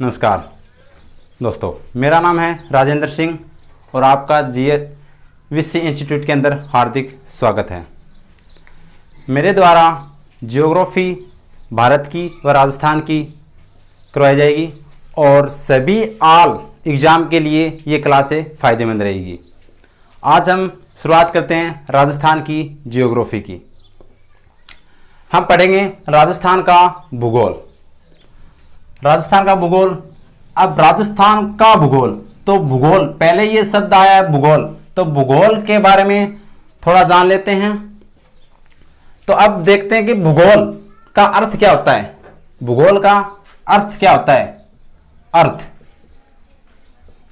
नमस्कार दोस्तों, मेरा नाम है राजेंद्र सिंह और आपका जीएवीसी इंस्टीट्यूट के अंदर हार्दिक स्वागत है। मेरे द्वारा जियोग्राफी भारत की व राजस्थान की करवाई जाएगी और सभी ऑल एग्ज़ाम के लिए ये क्लासें फ़ायदेमंद रहेगी। आज हम शुरुआत करते हैं राजस्थान की जियोग्राफी की। हम पढ़ेंगे राजस्थान का भूगोल। राजस्थान का भूगोल। अब राजस्थान का भूगोल, तो भूगोल पहले ये शब्द आया है भूगोल, तो भूगोल के बारे में थोड़ा जान लेते हैं। तो अब देखते हैं कि भूगोल का अर्थ क्या होता है। भूगोल का अर्थ क्या होता है? अर्थ।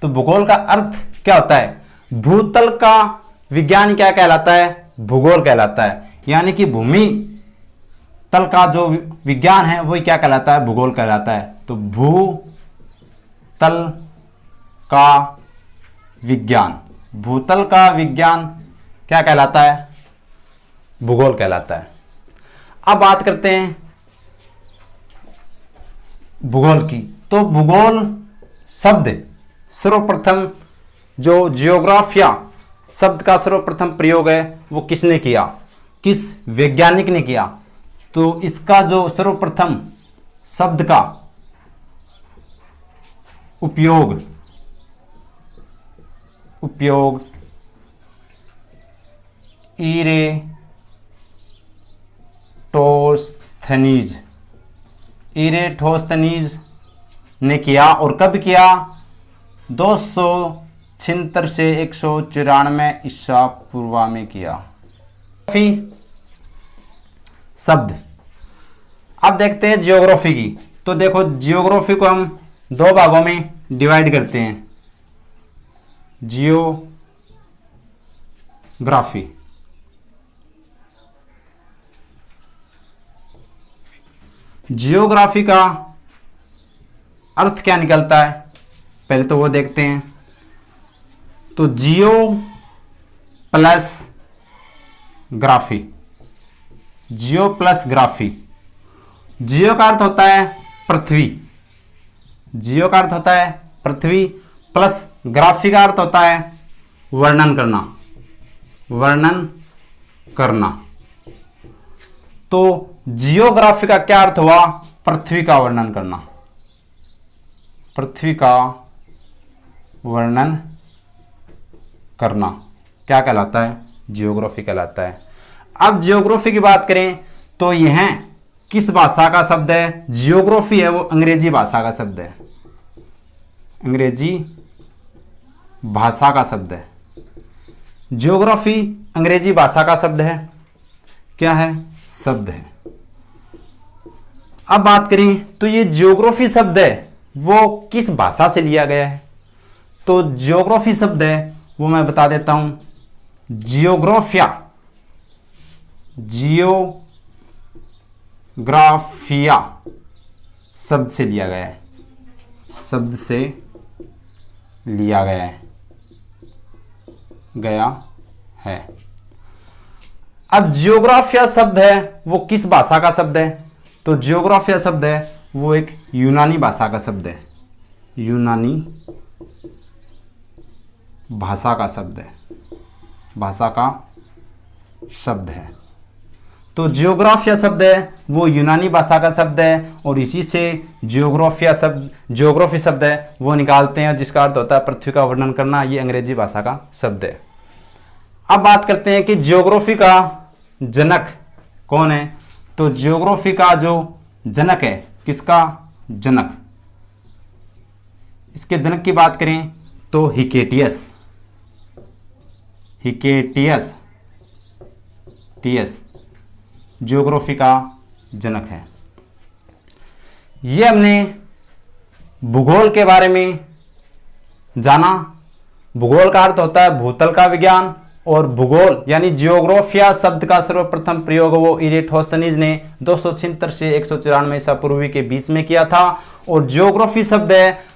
तो भूगोल का अर्थ क्या होता है? भूतल का विज्ञान क्या कहलाता है? भूगोल कहलाता है। यानी कि भूमि तल का जो विज्ञान है वही क्या कहलाता है? भूगोल कहलाता है। तो भूतल का विज्ञान, भूतल का विज्ञान क्या कहलाता है? भूगोल कहलाता है। अब बात करते हैं भूगोल की। तो भूगोल शब्द सर्वप्रथम जो जियोग्राफिया शब्द का सर्वप्रथम प्रयोग है वो किसने किया? किस वैज्ञानिक ने किया? तो इसका जो सर्वप्रथम शब्द का उपयोग इरेटोस्थनीज ने किया। और कब किया? 276 से 194 ईसा पूर्व में किया। शब्द। अब देखते हैं जियोग्राफी की। तो देखो, जियोग्राफी को हम दो भागों में डिवाइड करते हैं। जियोग्राफी। जियोग्राफी का अर्थ क्या निकलता है पहले तो वो देखते हैं। तो जियो प्लस ग्राफी। जियो प्लस ग्राफी। जियो का अर्थ होता है पृथ्वी। जियो का अर्थ होता है पृथ्वी, प्लस ग्राफी का अर्थ होता है वर्णन करना। वर्णन करना। तो जियोग्राफी का क्या अर्थ हुआ? पृथ्वी का वर्णन करना। पृथ्वी का वर्णन करना क्या कहलाता है? जियोग्राफी कहलाता है। अब जियोग्राफी की बात करें तो यह किस भाषा का शब्द है? जियोग्राफी है वो अंग्रेजी भाषा का शब्द है। अंग्रेजी भाषा का शब्द है। जियोग्राफी अंग्रेजी भाषा का शब्द है। क्या है? शब्द है। अब बात करें तो ये जियोग्राफी शब्द है वो किस भाषा से लिया गया है? तो जियोग्राफी शब्द है वो मैं बता देता हूं। जियोग्राफिया शब्द से लिया गया है। शब्द से लिया गया है। अब जियोग्राफिया शब्द है वो किस भाषा का शब्द है? तो जियोग्राफिया शब्द है वो एक यूनानी भाषा का शब्द है। यूनानी भाषा का शब्द है। भाषा का शब्द है। तो जियोग्राफिया शब्द है वो यूनानी भाषा का शब्द है और इसी से जियोग्राफी शब्द है वो निकालते हैं जिसका अर्थ होता है पृथ्वी का वर्णन करना। ये अंग्रेजी भाषा का शब्द है। अब बात करते हैं कि जियोग्राफी का जनक कौन है? तो जियोग्राफी का जो जनक है, किसका जनक? इसके जनक की बात करें तो हिकेटियस जियोग्राफी का जनक है। ये हमने भूगोल के बारे में जाना। भूगोल का अर्थ होता है भूतल का विज्ञान और भूगोल यानी जियोग्राफिया शब्द का सर्वप्रथम प्रयोग वो इरेटोस्थनीज ने 276 से 194 ईसा पूर्व के बीच में किया था। और जियोग्राफी शब्द है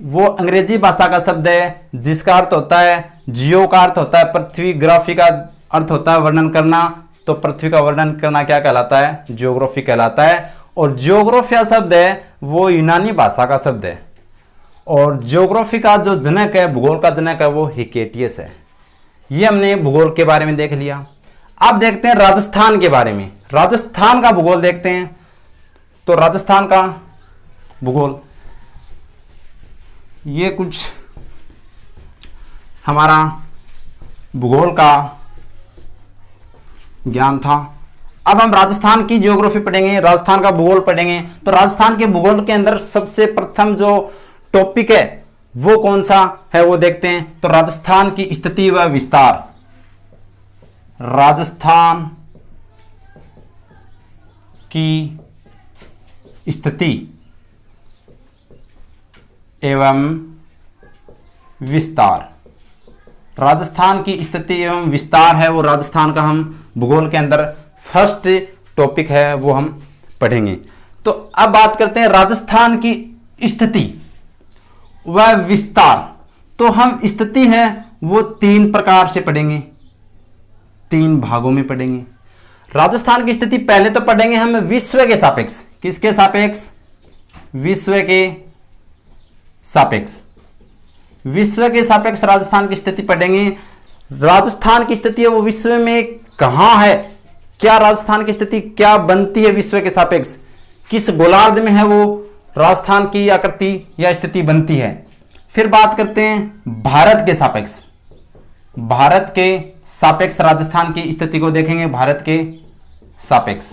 वो अंग्रेजी भाषा का शब्द है जिसका अर्थ होता है, जियो का अर्थ होता है पृथ्वी, ग्राफी का अर्थ होता है वर्णन करना। तो पृथ्वी का वर्णन करना क्या कहलाता है? जियोग्राफी कहलाता है। और ज्योग्राफिया शब्द है वो यूनानी भाषा का शब्द है, और ज्योग्राफी का जो जनक है, भूगोल का जनक है, वो हिकेटियस है। ये हमने भूगोल के बारे में देख लिया। अब देखते हैं राजस्थान के बारे में। राजस्थान का भूगोल देखते हैं। तो राजस्थान का भूगोल, ये कुछ हमारा भूगोल का ज्ञान था। अब हम राजस्थान की ज्योग्राफी पढ़ेंगे, राजस्थान का भूगोल पढ़ेंगे। तो राजस्थान के भूगोल के अंदर सबसे प्रथम जो टॉपिक है वो कौन सा है वो देखते हैं। तो राजस्थान की स्थिति व विस्तार, राजस्थान की स्थिति एवं विस्तार। राजस्थान की स्थिति एवं विस्तार है वो राजस्थान का हम भूगोल के अंदर फर्स्ट टॉपिक है, वो हम पढ़ेंगे। तो अब बात करते हैं राजस्थान की स्थिति व विस्तार। तो हम स्थिति है वो 3 प्रकार से पढ़ेंगे, 3 भागों में पढ़ेंगे। राजस्थान की स्थिति पहले तो पढ़ेंगे हम विश्व के सापेक्ष। किसके सापेक्ष? विश्व के सापेक्ष। विश्व के सापेक्ष राजस्थान की स्थिति पढ़ेंगे। राजस्थान की स्थिति है वो विश्व में कहां है, क्या राजस्थान की स्थिति क्या बनती है विश्व के सापेक्ष, किस गोलार्ध में है वो राजस्थान की आकृति या स्थिति बनती है। फिर बात करते हैं भारत के सापेक्ष। भारत के सापेक्ष राजस्थान की स्थिति को देखेंगे। भारत के सापेक्ष,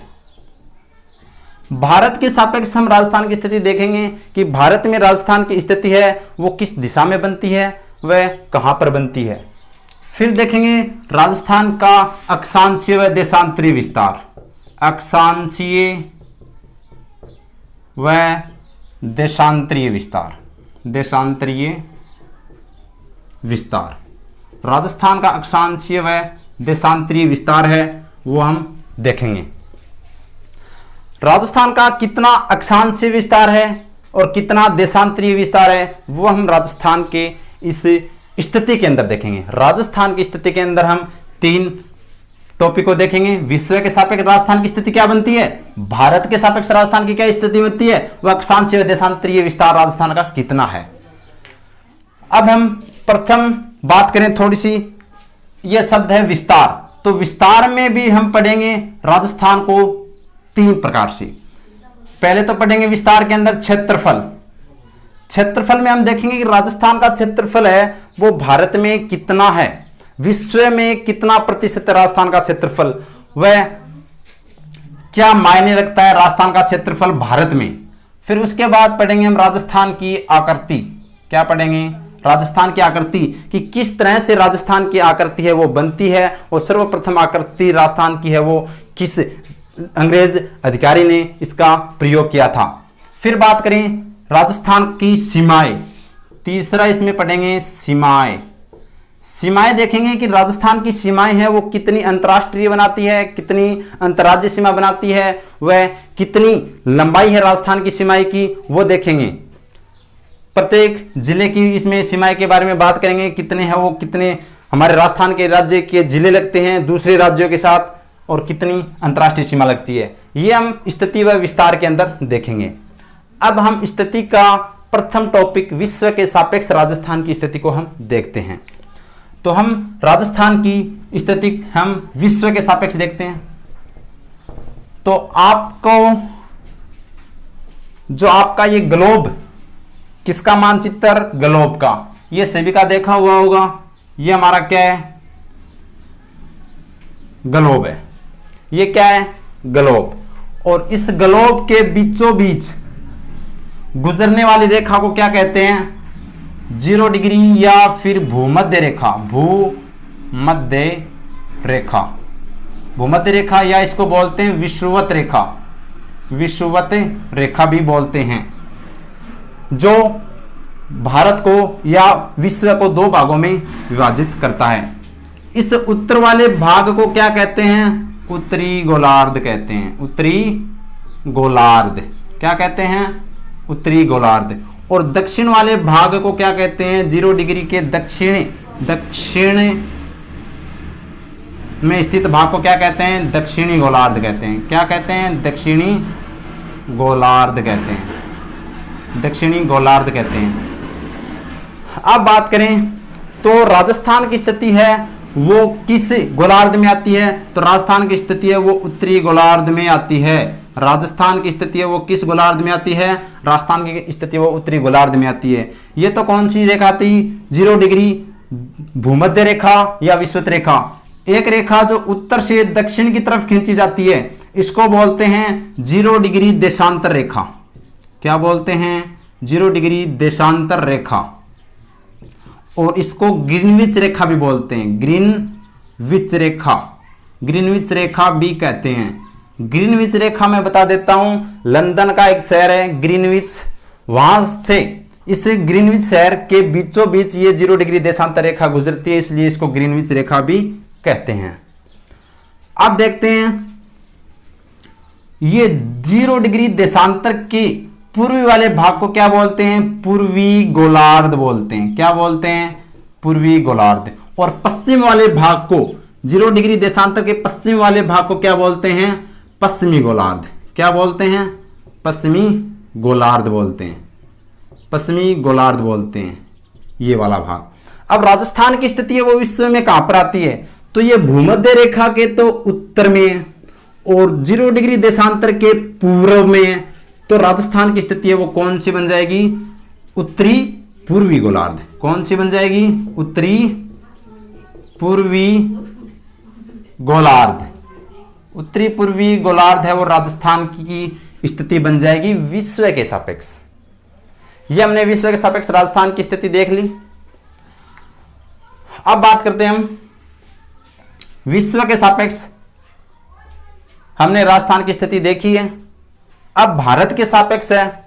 भारत के सापेक्ष हम राजस्थान की स्थिति देखेंगे कि भारत में राजस्थान की स्थिति है वो किस दिशा में बनती है, वह कहां पर बनती है। फिर देखेंगे राजस्थान का अक्षांशीय व देशांतरीय विस्तार। अक्षांशीय व देशांतरीय विस्तार, देशांतरीय विस्तार। राजस्थान का अक्षांशीय व देशांतरीय विस्तार है वो हम देखेंगे। राजस्थान का कितना अक्षांशीय विस्तार है और कितना देशांतरीय विस्तार है वो हम राजस्थान के इस स्थिति के अंदर देखेंगे। राजस्थान की स्थिति के अंदर हम 3 टॉपिक को देखेंगे। विश्व के सापेक्ष राजस्थान की स्थिति क्या बनती है, भारत के सापेक्ष राजस्थान की क्या स्थिति बनती है, वह अक्षांशीय देशांतरीय विस्तार राजस्थान का कितना है। अब हम प्रथम बात करें थोड़ी सी, यह शब्द है विस्तार। तो विस्तार में भी हम पढ़ेंगे राजस्थान को 3 प्रकार से। पहले तो पढ़ेंगे विस्तार के अंदर क्षेत्रफल। क्षेत्रफल में हम देखेंगे कि राजस्थान का क्षेत्रफल है वो भारत में कितना है, विश्व में कितना प्रतिशत राजस्थान का क्षेत्रफल, वह क्या मायने रखता है राजस्थान का क्षेत्रफल भारत में। फिर उसके बाद पढ़ेंगे हम राजस्थान की आकृति। क्या पढ़ेंगे? राजस्थान की आकृति, कि किस तरह से राजस्थान की आकृति है वो बनती है, और सर्वप्रथम आकृति राजस्थान की है वो किस अंग्रेज अधिकारी ने इसका प्रयोग किया था। फिर बात करें राजस्थान की सीमाएं। तीसरा इसमें पढ़ेंगे सीमाएं। सीमाएं देखेंगे कि राजस्थान की सीमाएं हैं वो कितनी अंतर्राष्ट्रीय बनाती है, कितनी अंतर्राज्यीय सीमा बनाती है, वह कितनी लंबाई है राजस्थान की सीमाएं की, वो देखेंगे। प्रत्येक जिले की इसमें सीमाएं के बारे में बात करेंगे, कितने हैं वो, कितने हमारे राजस्थान के राज्य के जिले लगते हैं दूसरे राज्यों के साथ, और कितनी अंतर्राष्ट्रीय सीमा लगती है। ये हम स्थिति व विस्तार के अंदर देखेंगे। अब हम स्थिति का प्रथम टॉपिक विश्व के सापेक्ष राजस्थान की स्थिति को हम देखते हैं। तो हम राजस्थान की स्थिति हम विश्व के सापेक्ष देखते हैं। तो आपको जो आपका ये ग्लोब, किसका मानचित्र, ग्लोब का, ये सभी का देखा हुआ होगा। ये हमारा क्या है, ग्लोब है। ये क्या है, ग्लोब। और इस ग्लोब के बीचों बीच गुजरने वाली रेखा को क्या कहते हैं, 0 डिग्री या फिर भूमध्य रेखा। भूमध्य रेखा, भूमध्य रेखा, या इसको बोलते हैं विषुवत रेखा। विषुवत रेखा भी बोलते हैं, जो भारत को या विश्व को 2 भागों में विभाजित करता है। इस उत्तर वाले भाग को क्या कहते हैं, उत्तरी गोलार्ध कहते हैं। उत्तरी गोलार्ध क्या कहते हैं, उत्तरी गोलार्ध। और दक्षिण वाले भाग को क्या कहते हैं, 0 डिग्री के दक्षिण में स्थित भाग को क्या कहते हैं, दक्षिणी गोलार्ध कहते हैं। क्या कहते हैं, दक्षिणी गोलार्ध कहते हैं, दक्षिणी गोलार्ध कहते हैं। अब बात करें तो राजस्थान की स्थिति है वो किस गोलार्ध में आती है, तो राजस्थान की स्थिति है वो उत्तरी गोलार्ध में आती है। राजस्थान की स्थिति है वो किस गोलार्ध में आती है, राजस्थान की स्थिति वो उत्तरी गोलार्ध में आती है। ये तो कौन सी रेखा थी, 0 डिग्री भूमध्य रेखा या विषुवत रेखा। एक रेखा जो उत्तर से दक्षिण की तरफ खींची जाती है इसको बोलते हैं 0 डिग्री देशांतर रेखा। क्या बोलते हैं, 0 डिग्री देशांतर रेखा। और इसको ग्रीनविच रेखा भी बोलते हैं, ग्रीनविच रेखा, ग्रीनविच रेखा भी कहते हैं। ग्रीनविच रेखा मैं बता देता हूं, लंदन का एक शहर है ग्रीनविच, वहां से इस ग्रीनविच शहर के बीचों बीच ये 0 डिग्री देशांतर रेखा गुजरती है, इसलिए इसको ग्रीनविच रेखा भी कहते हैं। अब देखते हैं ये 0 डिग्री देशांतर के पूर्वी वाले भाग को क्या बोलते हैं, पूर्वी गोलार्ध बोलते हैं। क्या बोलते हैं, पूर्वी गोलार्ध। और पश्चिम वाले भाग को, 0 डिग्री देशांतर के पश्चिम वाले भाग को क्या बोलते हैं, पश्चिमी गोलार्ध। क्या बोलते हैं, पश्चिमी गोलार्ध बोलते हैं, पश्चिमी गोलार्ध बोलते हैं ये वाला भाग। अब राजस्थान की स्थिति है वो विश्व में कहां पर आती है, तो ये भूमध्य रेखा के तो उत्तर में और 0 डिग्री देशांतर के पूर्व में, तो राजस्थान की स्थिति है वो कौन सी बन जाएगी, उत्तरी पूर्वी गोलार्ध। कौन सी बन जाएगी, उत्तरी पूर्वी गोलार्ध। उत्तरी पूर्वी गोलार्ध है वो राजस्थान की स्थिति बन जाएगी विश्व के सापेक्ष। ये हमने विश्व के सापेक्ष राजस्थान की स्थिति देख ली। अब बात करते हैं हम विश्व के सापेक्ष, हमने राजस्थान की स्थिति देखी है। अब भारत के सापेक्ष है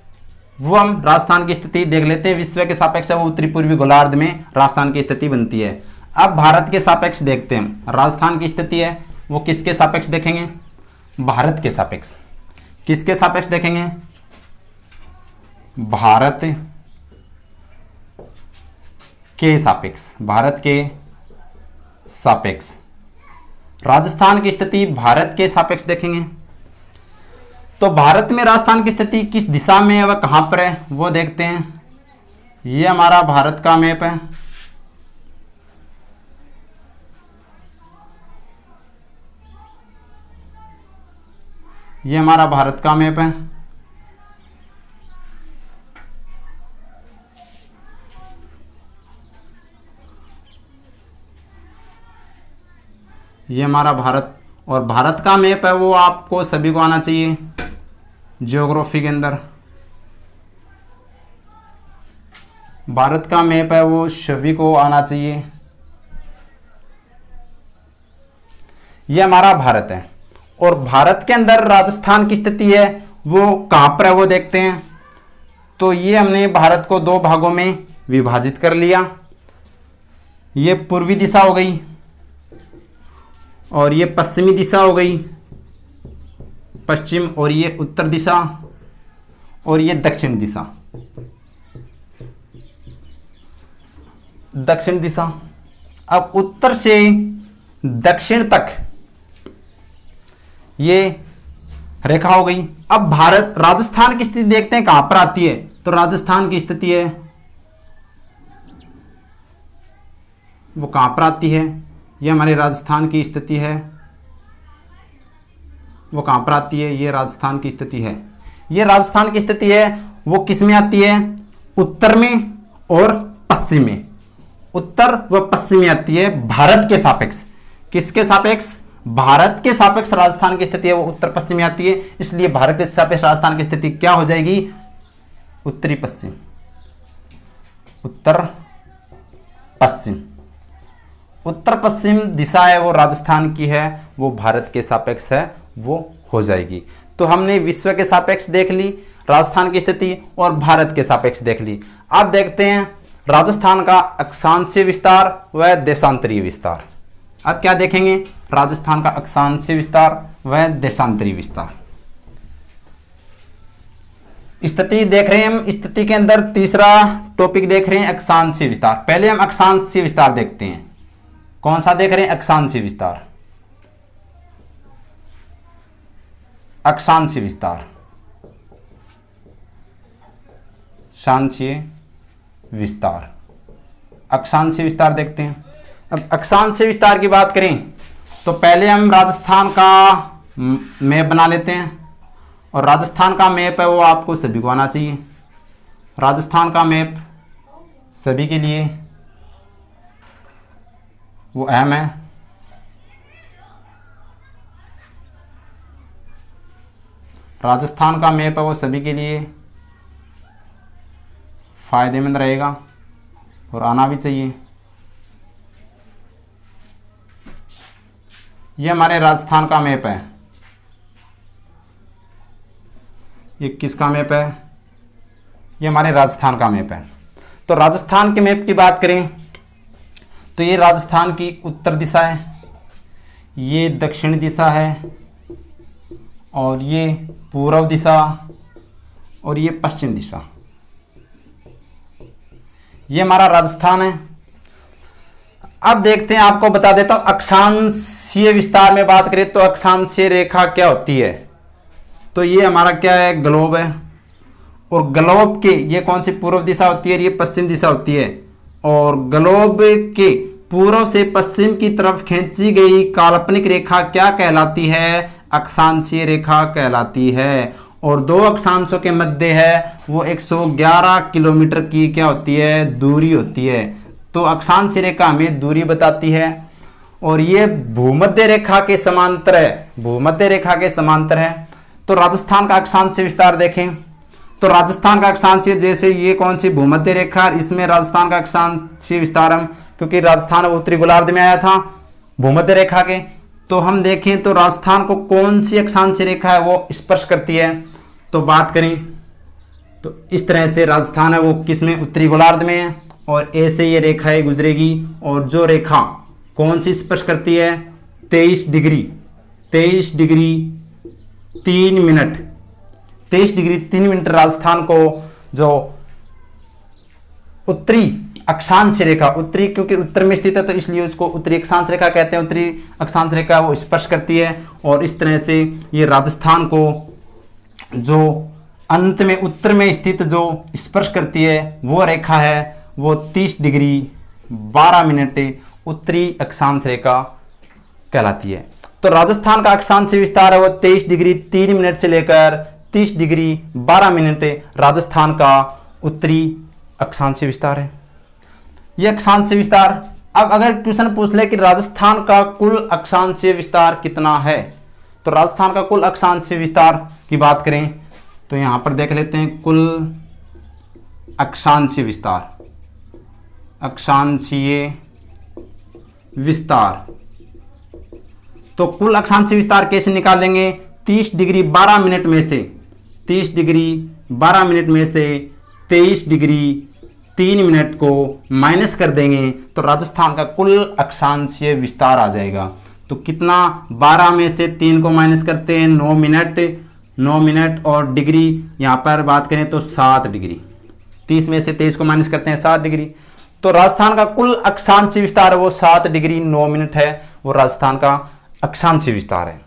वो हम राजस्थान की स्थिति देख लेते हैं। विश्व के सापेक्ष है वो उत्तरी पूर्वी गोलार्ध में राजस्थान की स्थिति बनती है। अब भारत के सापेक्ष देखते हैं, राजस्थान की स्थिति है वो किसके सापेक्ष देखेंगे, भारत के सापेक्ष। किसके सापेक्ष देखेंगे, भारत के सापेक्ष, भारत के सापेक्ष। राजस्थान की स्थिति भारत के सापेक्ष देखेंगे। तो भारत में राजस्थान की स्थिति किस दिशा में है, वह कहां पर है वो देखते हैं। ये हमारा भारत का मैप है। ये हमारा भारत का मैप है। ये हमारा भारत, और भारत का मैप है वो आपको सभी को आना चाहिए ज्योग्राफी के अंदर। भारत का मैप है वो सभी को आना चाहिए। ये हमारा भारत है और भारत के अंदर राजस्थान की स्थिति है वो कहां पर है वो देखते हैं। तो ये हमने भारत को 2 भागों में विभाजित कर लिया। ये पूर्वी दिशा हो गई और ये पश्चिमी दिशा हो गई, पश्चिम, और ये उत्तर दिशा और ये दक्षिण दिशा, दक्षिण दिशा। अब उत्तर से दक्षिण तक ये रेखा हो गई। अब भारत, राजस्थान की स्थिति देखते हैं कहां पर आती है। तो राजस्थान की स्थिति है वो कहां पर आती है, ये हमारे राजस्थान की स्थिति है वो कहां पर आती है, ये राजस्थान की स्थिति है। ये राजस्थान की स्थिति है वो किस में आती है, उत्तर में और पश्चिम में। उत्तर व पश्चिम में आती है भारत के सापेक्ष। किसके सापेक्ष, भारत के सापेक्ष राजस्थान की स्थिति है वो उत्तर पश्चिम में आती है। इसलिए भारत के सापेक्ष राजस्थान की स्थिति क्या हो जाएगी, उत्तरी पश्चिम, उत्तर पश्चिम। उत्तर पश्चिम दिशा है वो राजस्थान की है वो भारत के सापेक्ष है वो हो जाएगी। तो हमने विश्व के सापेक्ष देख ली, राजस्थान की स्थिति और भारत के सापेक्ष देख ली। अब देखते हैं राजस्थान का अक्षांशीय विस्तार व देशांतरीय विस्तार। अब क्या देखेंगे, राजस्थान का अक्षांशीय विस्तार व देशांतरीय विस्तार। स्थिति देख रहे हैं हम, स्थिति के अंदर तीसरा टॉपिक देख रहे हैं अक्षांशीय विस्तार। पहले हम अक्षांशीय विस्तार देखते हैं। कौन सा देख रहे हैं, अक्षांशीय विस्तार। अक्षांशीय विस्तार अक्षांशीय विस्तार। अक्षांशीय विस्तार देखते हैं। अब अक्षांशीय विस्तार की बात करें तो पहले हम राजस्थान का मैप बना लेते हैं, और राजस्थान का मैप है वो आपको सभी को आना चाहिए। राजस्थान का मैप सभी के लिए वो अहम है। राजस्थान का मैप है वो सभी के लिए फायदेमंद रहेगा और आना भी चाहिए। ये हमारे राजस्थान का मैप है। ये किसका मैप है? ये हमारे राजस्थान का मैप है। तो राजस्थान के मैप की बात करें तो ये राजस्थान की उत्तर दिशा है, ये दक्षिण दिशा है, और ये पूर्व दिशा, और ये पश्चिम दिशा। ये हमारा राजस्थान है। अब देखते हैं, आपको बता देता हूं अक्षांशीय विस्तार में बात करें तो अक्षांशीय रेखा क्या होती है। तो ये हमारा क्या है? ग्लोब है, और ग्लोब के ये कौन सी पूर्व दिशा होती है? ये पश्चिम दिशा होती है। और ग्लोब के पूर्व से पश्चिम की तरफ खींची गई काल्पनिक रेखा क्या कहलाती है? अक्षांशीय रेखा कहलाती है। और दो अक्षांशों के मध्य है वो 111 किलोमीटर की क्या होती है? दूरी होती है। तो अक्षांशीय रेखा हमें दूरी बताती है, और ये भूमध्य रेखा के समांतर है। भूमध्य रेखा के समांतर है। तो राजस्थान का अक्षांशीय विस्तार देखें तो राजस्थान का अक्षांशीय, जैसे ये कौन सी भूमध्य रेखा, इसमें राजस्थान का अक्षांशीय विस्तार हम, क्योंकि राजस्थान उत्तरी गोलार्ध में आया था भूमध्य रेखा के, तो हम देखें तो राजस्थान को कौन सी अक्षांशीय रेखा है वो स्पर्श करती है। तो बात करें तो इस तरह से राजस्थान है वो किसमें? उत्तरी गोलार्ध में है, और ऐसे ये रेखाएं गुजरेगी, और जो रेखा कौन सी स्पर्श करती है? 23 degree 3 minute 23 degree 3 minute Rajasthan को जो उत्तरी अक्षांश रेखा, उत्तरी क्योंकि उत्तर में स्थित है तो इसलिए उसको उत्तरी अक्षांश रेखा कहते हैं, उत्तरी अक्षांश रेखा वो स्पर्श करती है। और इस तरह से ये राजस्थान को जो अंत में उत्तर में स्थित जो स्पर्श करती है वो रेखा है वो 30 डिग्री 12 मिनट उत्तरी अक्षांश रेखा कहलाती है। तो राजस्थान का अक्षांश विस्तार है वो 23 डिग्री 3 मिनट से लेकर 30 डिग्री 12 मिनट राजस्थान का उत्तरी अक्षांश विस्तार है। यह अक्षांश विस्तार, अब अगर क्वेश्चन पूछ ले कि राजस्थान का कुल अक्षांशीय विस्तार कितना है, तो राजस्थान का कुल अक्षांशीय विस्तार की बात करें तो यहां पर देख लेते हैं कुल अक्षांशीय विस्तार। अक्षांशीय विस्तार, तो कुल अक्षांशीय विस्तार कैसे निकालेंगे? 30 डिग्री 12 मिनट में से 30 डिग्री 12 मिनट में से 23 डिग्री 3 मिनट को माइनस कर देंगे तो राजस्थान का कुल अक्षांशीय विस्तार आ जाएगा। तो कितना? 12 में से 3 को माइनस करते हैं 9 मिनट, और डिग्री यहाँ पर बात करें तो 7 डिग्री। 30 में से 23 को माइनस करते हैं 7 डिग्री। तो राजस्थान का कुल अक्षांशीय विस्तार वो 7 डिग्री 9 मिनट है, वो राजस्थान का अक्षांशीय विस्तार है।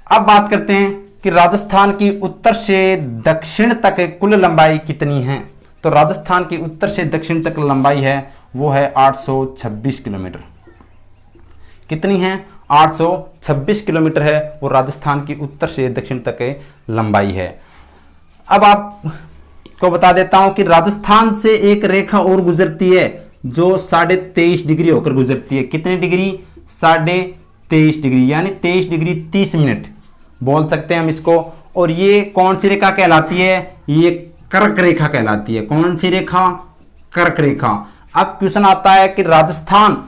अब बात करते हैं कि राजस्थान की उत्तर से दक्षिण तक कुल लंबाई कितनी है। तो राजस्थान की उत्तर से दक्षिण तक लंबाई है वो है 826 किलोमीटर। कितनी है? 826 किलोमीटर है वो राजस्थान की उत्तर से दक्षिण तक लंबाई है। अब आपको बता देता हूं कि राजस्थान से एक रेखा और गुजरती है जो 23.5 डिग्री होकर गुजरती है। कितनी डिग्री? 23.5 डिग्री, यानी 23 डिग्री 30 मिनट बोल सकते हैं हम इसको। और ये कौन सी रेखा कहलाती है? ये कर्क रेखा कहलाती है। कौन सी रेखा? कर्क रेखा। अब क्वेश्चन आता है कि राजस्थान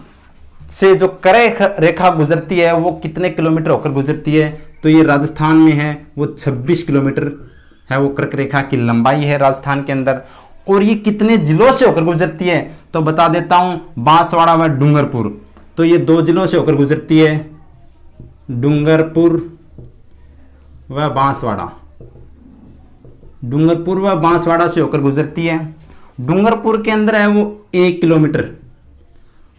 से जो कर्क रेखा गुजरती है वो कितने किलोमीटर होकर गुजरती है? तो ये राजस्थान में है वो 26 किलोमीटर है वो कर्क रेखा की लंबाई है राजस्थान के अंदर। और ये कितने जिलों से होकर गुजरती है? तो बता देता हूं, बांसवाड़ा व डूंगरपुर। तो ये 2 जिलों से होकर गुजरती है, डूंगरपुर व बांसवाड़ा। डूंगरपुर व बांसवाड़ा से होकर गुजरती है। डूंगरपुर के अंदर है वो 1 किलोमीटर,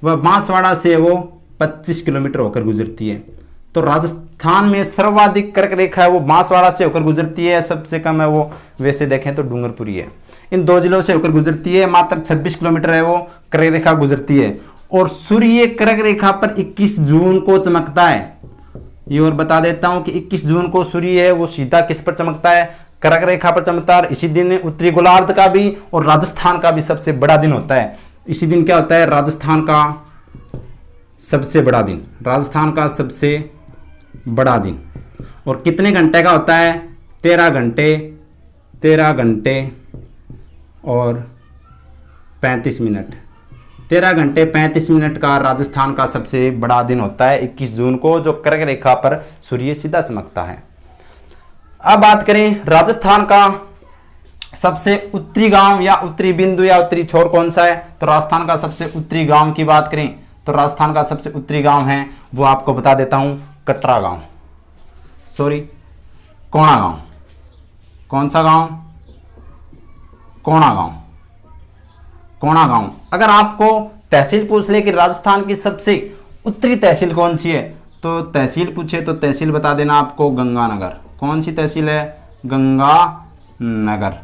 वह बांसवाड़ा से वो 25 किलोमीटर होकर गुजरती है। तो राजस्थान में सर्वाधिक कर्क रेखा है वो बांसवाड़ा से होकर गुजरती है, सबसे कम है वो वैसे देखें तो डूंगरपुरी है। इन दो जिलों से होकर गुजरती है। मात्र 26 किलोमीटर है वो कर्क रेखा गुजरती है। और सूर्य कर्क रेखा पर 21 जून को चमकता है। ये और बता देता हूं कि 21 जून को सूर्य है वो सीधा किस पर चमकता है, कर्क रेखा पर चमकता है। इसी दिन उत्तरी गोलार्ध का भी और राजस्थान का भी सबसे बड़ा दिन होता है। इसी दिन क्या होता है, राजस्थान का सबसे बड़ा दिन, राजस्थान का सबसे बड़ा दिन। और कितने घंटे का होता है, 13 घंटे और 35 मिनट, 13 घंटे 35 मिनट का राजस्थान का सबसे बड़ा दिन होता है 21 जून को, जो कर्क रेखा पर सूर्य सीधा चमकता है। अब बात करें राजस्थान का सबसे उत्तरी गांव या उत्तरी बिंदु या उत्तरी छोर कौन सा है, तो राजस्थान का सबसे उत्तरी गांव की बात करें तो राजस्थान का सबसे उत्तरी गांव है वो आपको बता देता हूं कटरा गांव, सॉरी कोणा गांव। कौन सा गांव, कोणा गांव, कोणा गांव। अगर आपको तहसील पूछ ले कि राजस्थान की सबसे उत्तरी तहसील कौन सी है, तो तहसील पूछे तो तहसील बता देना आपको गंगानगर। कौन सी तहसील है, गंगानगर।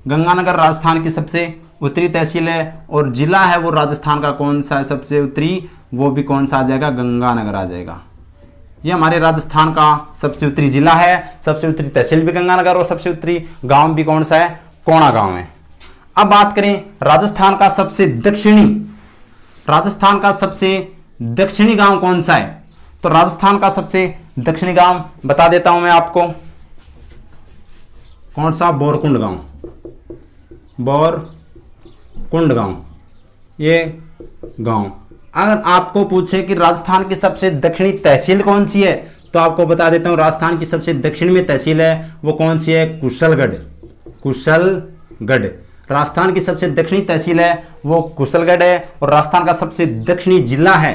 गंगानगर राजस्थान की सबसे उत्तरी तहसील है। और जिला है वो राजस्थान का कौन सा है सबसे उत्तरी, वो भी कौन सा आ जाएगा, गंगानगर आ जाएगा। ये हमारे राजस्थान का सबसे उत्तरी जिला है, सबसे उत्तरी तहसील भी गंगानगर और सबसे उत्तरी गांव भी कौन सा है, कोणा गांव है। अब बात करें राजस्थान का सबसे दक्षिणी, राजस्थान का सबसे दक्षिणी गांव कौन सा है, तो राजस्थान का सबसे दक्षिणी गांव बता देता हूं मैं आपको, कौन सा, बोरकुंड गांव, बोरकुंड गांव, ये गांव। अगर आपको पूछे कि राजस्थान की सबसे दक्षिणी तहसील कौन सी है, तो आपको बता देता हूं राजस्थान की सबसे दक्षिण में तहसील है वो कौन सी है, कुशलगढ़। कुशलगढ़ राजस्थान की सबसे दक्षिणी तहसील है वो कुशलगढ़ है। और राजस्थान का सबसे दक्षिणी जिला है,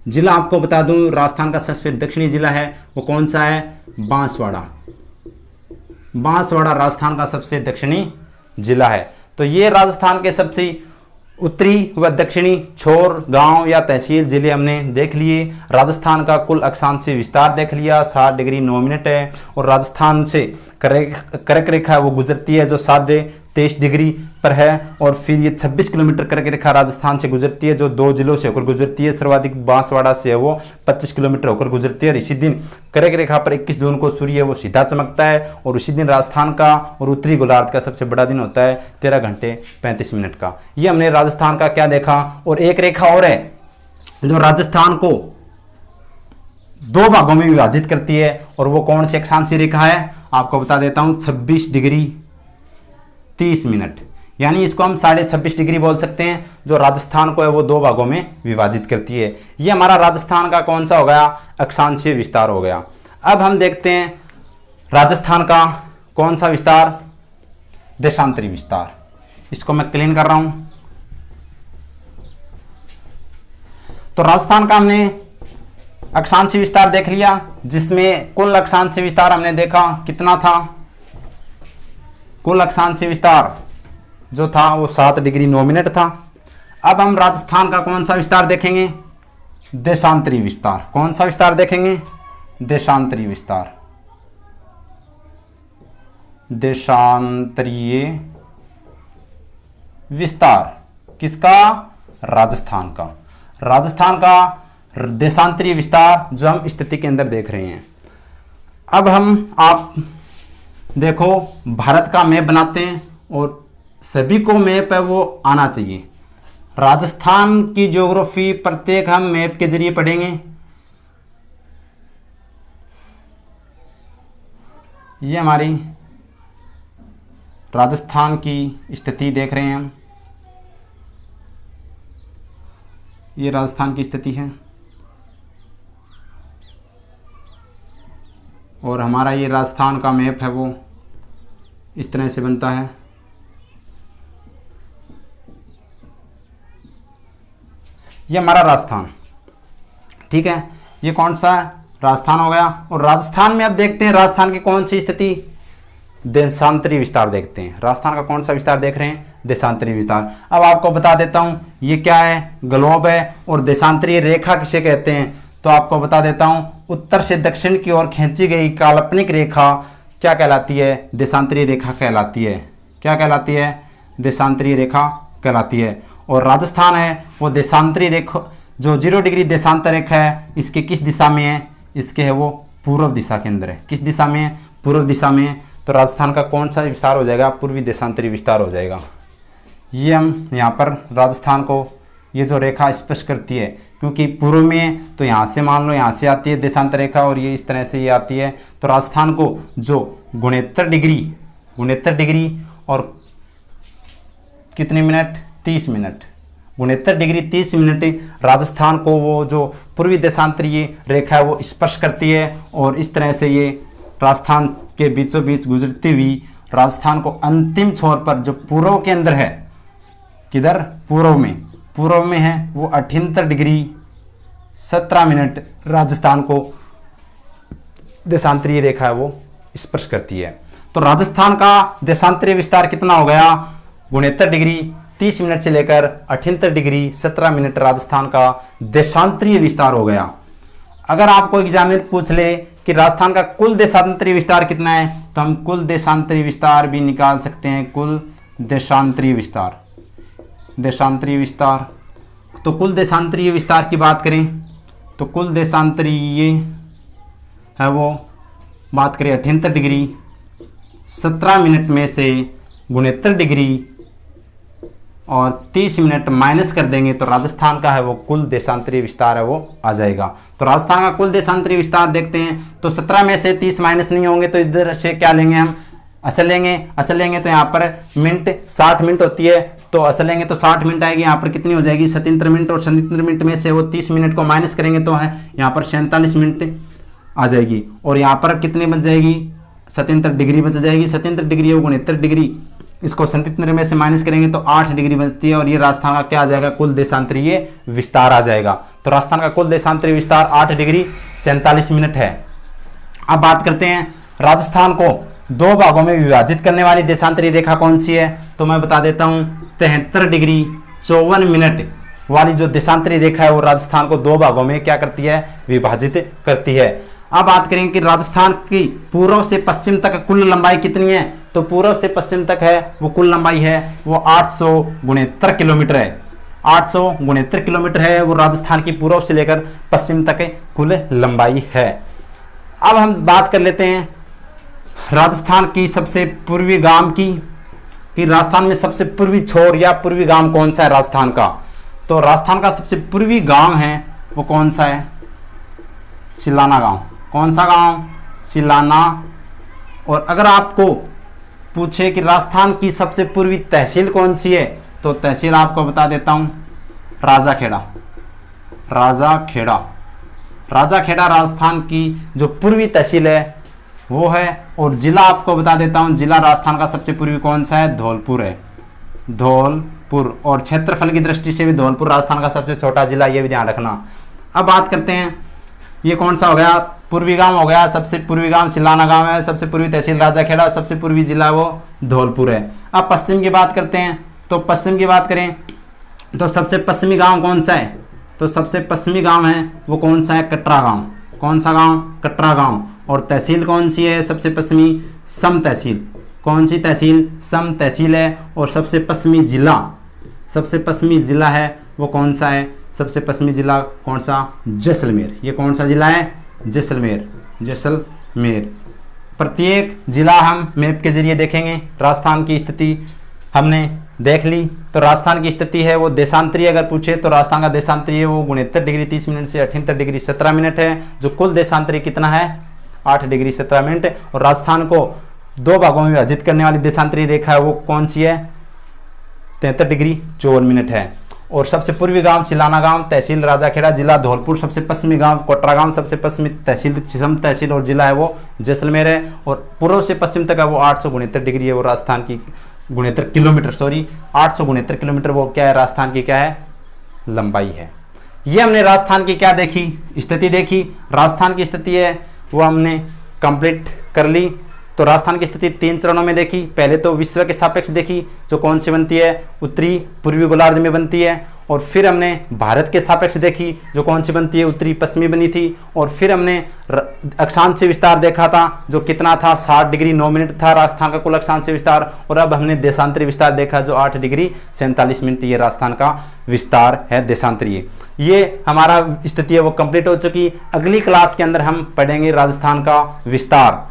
जिला आपको बता दूं राजस्थान का सबसे दक्षिणी जिला है वो कौन सा है, बांसवाड़ा। बांसवाड़ा राजस्थान का सबसे दक्षिणी जिला है। तो ये राजस्थान के सबसे उत्तरी व दक्षिणी छोर, गांव या तहसील, जिले हमने देख लिए। राजस्थान का कुल अक्षांशीय विस्तार देख लिया, 60 डिग्री 9 मिनट है। और राजस्थान से कर्क रेखा वो गुजरती है जो 23 डिग्री पर है। और फिर ये 26 किलोमीटर कर्क रेखा राजस्थान से गुजरती है जो 2 जिलों से होकर गुजरती है। सर्वाधिक बांसवाड़ा से है वो 25 किलोमीटर होकर गुजरती है। और इसी दिन कर्क रेखा पर 21 जून को सूर्य वो सीधा चमकता है। और उसी दिन राजस्थान का और उत्तरी गोलार्ध का सबसे बड़ा दिन होता है 13 घंटे 35 मिनट का। ये हमने राजस्थान का क्या देखा। और एक रेखा और है जो राजस्थान को 2 भागों में विभाजित करती है, और वो कौन सी अक्षांशीय रेखा है, आपको बता देता हूं 26 डिग्री 30 मिनट, यानी इसको हम 26.5 डिग्री बोल सकते हैं, जो राजस्थान को है वो 2 भागों में विभाजित करती है। ये हमारा राजस्थान का कौन सा हो गया, अक्षांशीय विस्तार हो गया। अब हम देखते हैं राजस्थान का कौन सा विस्तार, देशांतरी विस्तार। इसको मैं क्लीन कर रहा हूं। तो राजस्थान का हमने अक्षांशीय विस्तार देख लिया, जिसमें कुल अक्षांशीय विस्तार हमने देखा कितना था, कुल अक्षांशीय विस्तार जो था वो 7 डिग्री 9 मिनट था। अब हम राजस्थान का कौन सा विस्तार देखेंगे, देशांतरी विस्तार। कौन सा विस्तार देखेंगे, देशांतरी विस्तार। देशांतरीय विस्तार किसका, राजस्थान का। राजस्थान का देशांतरीय विस्तार जो हम स्थिति के अंदर देख रहे हैं। अब हम आप देखो भारत का मैप बनाते हैं, और सभी को मैप है वो आना चाहिए। राजस्थान की ज्योग्राफी प्रत्येक हम मैप के जरिए पढ़ेंगे। ये हमारी राजस्थान की स्थिति देख रहे हैं हम, ये राजस्थान की स्थिति है। और हमारा ये राजस्थान का मैप है वो इस तरह से बनता है। ये हमारा राजस्थान, ठीक है, ये कौन सा राजस्थान हो गया। और राजस्थान में अब देखते हैं राजस्थान की कौन सी स्थिति, देशांतरी विस्तार देखते हैं। राजस्थान का कौन सा विस्तार देख रहे हैं, देशांतरी विस्तार। अब आपको बता देता हूं ये क्या है, ग्लोब है। और देशांतरीय रेखा किसे कहते हैं, तो आपको बता देता हूं उत्तर से दक्षिण की ओर खींची गई काल्पनिक रेखा क्या कहलाती है, देशांतरीय रेखा कहलाती है। क्या कहलाती है, देशांतरीय रेखा कहलाती है। और राजस्थान है वो देशांतरीय रेखा, जो 0 डिग्री देशांतर रेखा है, इसके किस दिशा में है? इसके है वो पूर्व दिशा के अंदर है। किस दिशा में है? पूर्व दिशा में है। तो राजस्थान का कौन सा विस्तार हो जाएगा? पूर्वी देशांतरीय विस्तार हो जाएगा। ये हम यहाँ पर राजस्थान को ये जो रेखा स्पष्ट करती है, क्योंकि पूर्व में है तो यहाँ से मान लो यहाँ से आती है देशांतर रेखा और ये इस तरह से ये आती है। तो राजस्थान को जो 69 डिग्री और कितने minute? 30 minute, 69 degree 30 minute Rajasthan को वो जो पूर्वी देशांतरीय रेखा है वो स्पर्श करती है। और इस तरह से ये राजस्थान के बीचों बीच गुजरती हुई राजस्थान को अंतिम छोर पर जो पूर्व के अंदर है, किधर? पूर्व में है वो 78 डिग्री 17 मिनट राजस्थान को देशांतरीय रेखा है वो स्पर्श करती है। तो राजस्थान का देशांतरीय विस्तार कितना हो गया? 69 डिग्री 30 मिनट से लेकर 78 डिग्री 17 मिनट राजस्थान का देशांतरीय विस्तार हो गया। अगर आपको एग्जाम में पूछ ले कि राजस्थान का कुल देशांतरीय विस्तार कितना है, तो हम कुल देशांतरीय विस्तार भी निकाल सकते हैं। कुल देशांतरीय विस्तार, तो कुल देशांतरीय विस्तार की बात करें तो कुल देशांतरीय है वो बात करें 78 डिग्री 17 मिनट में से 69 डिग्री और 30 मिनट माइनस कर देंगे तो राजस्थान का है वो कुल देशांतरीय विस्तार है वो आ जाएगा। तो राजस्थान का कुल देशांतरीय विस्तार देखते हैं तो 17 में से 30 माइनस नहीं होंगे तो इधर से क्या लेंगे? हम असल लेंगे तो यहाँ पर मिनट 60 मिनट होती है, तो असल लेंगे तो 60 मिनट आएगी। यहाँ पर कितनी हो जाएगी? 77 मिनट, और 77 मिनट में से वो 30 मिनट को माइनस करेंगे तो है यहाँ पर 47 मिनट आ जाएगी। और यहाँ पर कितनी बच जाएगी? 77 डिग्री बच जाएगी। 77 डिग्री है वो 69 डिग्री, इसको 77 में से माइनस करेंगे तो 8 डिग्री बचती है। और ये राजस्थान का क्या आ जाएगा? कुल देशांतरीय विस्तार आ जाएगा। तो राजस्थान का कुल देशांतरीय विस्तार 8 डिग्री 47 मिनट है। अब बात करते हैं राजस्थान को 2 भागों में विभाजित करने वाली देशांतरीय रेखा कौन सी है? तो मैं बता देता हूं, 73 डिग्री 54 मिनट वाली जो देशांतरीय रेखा है वो राजस्थान को 2 भागों में क्या करती है? विभाजित करती है। अब बात करेंगे कि राजस्थान की पूर्व से पश्चिम तक कुल लंबाई कितनी है? तो पूर्व से पश्चिम तक है वो कुल लंबाई है वो 869 किलोमीटर है। 869 किलोमीटर है वो राजस्थान की पूर्व से लेकर पश्चिम तक कुल लंबाई है। अब हम बात कर लेते हैं राजस्थान की सबसे पूर्वी गांव की, कि राजस्थान में सबसे पूर्वी छोर या पूर्वी गांव कौन सा है राजस्थान का? तो राजस्थान का सबसे पूर्वी गांव है वो कौन सा है? सिलाना गांव। कौन सा गांव? सिलाना। और अगर आपको पूछे कि राजस्थान की सबसे पूर्वी तहसील कौन सी है, तो तहसील आपको बता देता हूं, राजाखेड़ा। राजाखेड़ा राजस्थान की जो पूर्वी तहसील है वो है। और जिला आपको बता देता हूं, जिला राजस्थान का सबसे पूर्वी कौन सा है? धौलपुर है। धौलपुर। और क्षेत्रफल की दृष्टि से भी धौलपुर राजस्थान का सबसे छोटा जिला, ये भी ध्यान रखना। अब बात करते हैं ये कौन सा हो गया? पूर्वी गांव हो गया। सबसे पूर्वी गांव सिलाना गांव है, सबसे पूर्वी तहसील राजाखेड़ा, सबसे पूर्वी जिला वो धौलपुर है। अब पश्चिम की बात करते हैं, तो पश्चिम की बात करें तो सबसे पश्चिमी गांव कौन सा है? तो सबसे पश्चिमी गांव है वो कौन सा है? कटरा गांव। कौन सा गांव? कटरा गांव। और तहसील कौन सी है सबसे पश्चिमी? सम तहसील। कौन सी तहसील? सम तहसील है। और सबसे पश्चिमी जिला है वो कौन सा है? सबसे पश्चिमी जिला कौन सा? जैसलमेर। ये कौन सा जिला है? जैसलमेर। प्रत्येक जिला हम मैप के जरिए देखेंगे। राजस्थान की स्थिति हमने देख ली, तो राजस्थान की स्थिति है वो देशांतरीय अगर पूछे तो राजस्थान का देशांतरीय वो 69 डिग्री 30 मिनट से 78 डिग्री 17 मिनट है। जो कुल देशांतरीय कितना है? 8 डिग्री 17 मिनट। और राजस्थान को 2 भागों में विभाजित करने वाली देशांतरीय रेखा है वो कौन सी है? 73 डिग्री 54 मिनट है। और सबसे पूर्वी गांव सिलाना गांव, तहसील राजाखेड़ा, जिला धौलपुर, सबसे पश्चिमी गांव कोटरा गांव, सबसे पश्चिमी तहसील सम तहसील और जिला है वो जैसलमेर है। और पूर्व से पश्चिम तक है वो 869 डिग्री है वो राजस्थान की 69 किलोमीटर 869 किलोमीटर वो क्या है? राजस्थान की क्या है? लंबाई है। ये हमने राजस्थान की क्या देखी? स्थिति देखी। राजस्थान की स्थिति है वो हमने कंप्लीट कर ली। तो राजस्थान की स्थिति 3 चरणों में देखी। पहले तो विश्व के सापेक्ष देखी, जो कौन सी बनती है? उत्तरी पूर्वी गोलार्ध में बनती है। और फिर हमने भारत के सापेक्ष देखी जो कौन सी बनती है, उत्तरी पश्चिमी बनी थी। और फिर हमने अक्षांश विस्तार देखा था जो कितना था, 60 डिग्री 9 मिनट था राजस्थान का कुल अक्षांश विस्तार। और अब हमने देशांतरी विस्तार देखा जो 8 डिग्री 47 मिनट ये राजस्थान का विस्तार है देशांतरीय। ये हमारा स्थिति है वो कंप्लीट हो चुकी। अगली क्लास के अंदर हम पढ़ेंगे राजस्थान का विस्तार।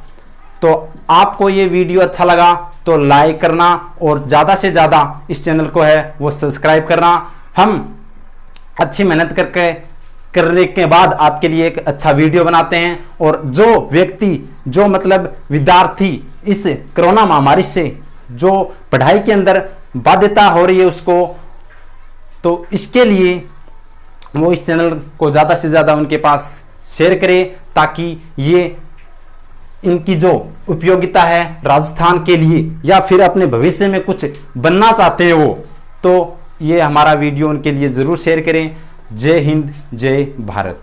तो आपको ये वीडियो अच्छा लगा तो लाइक करना और ज़्यादा से ज़्यादा इस चैनल को है वो सब्सक्राइब करना। हम अच्छी मेहनत करने के बाद आपके लिए एक अच्छा वीडियो बनाते हैं। और जो व्यक्ति जो मतलब विद्यार्थी इस कोरोना महामारी से जो पढ़ाई के अंदर बाध्यता हो रही है उसको, तो इसके लिए वो इस चैनल को ज़्यादा से ज़्यादा उनके पास शेयर करें ताकि ये इनकी जो उपयोगिता है राजस्थान के लिए या फिर अपने भविष्य में कुछ बनना चाहते हैं वो, तो ये हमारा वीडियो उनके लिए ज़रूर शेयर करें। जय हिंद, जय भारत।